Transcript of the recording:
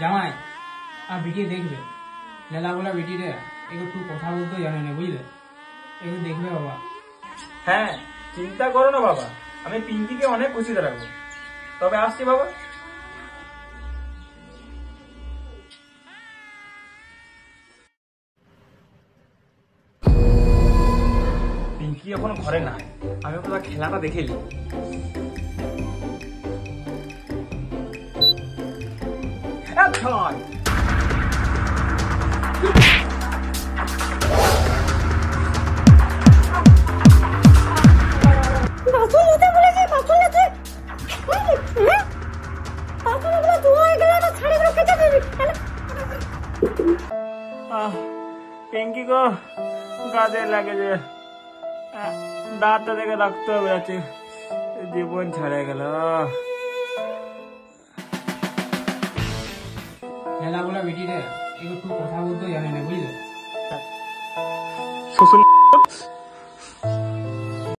জামাই আর বেটি দেখবে লেলা বলা বেটি রে একটু কথা বলতে জানে না বুঝলে, একটু দেখবে বাবা। হ্যাঁ চিন্তা করো না বাবা, আমি পিঙ্কিকে অনেক খুশিতে রাখবো। তবে আসছি বাবা। পিঙ্কি এখন ঘরে না, আমি ওকে খেলাটা দেখে নিই। পিঙ্কি গো গাছে লাগে যে দাঁতটা দেখে রক্ত বেরোচ্ছে, জীবন ছাড়ে গেল। লেলা বলা বেটি রে একটু কথা বলতে জানে না বুঝলে। শ্বশুর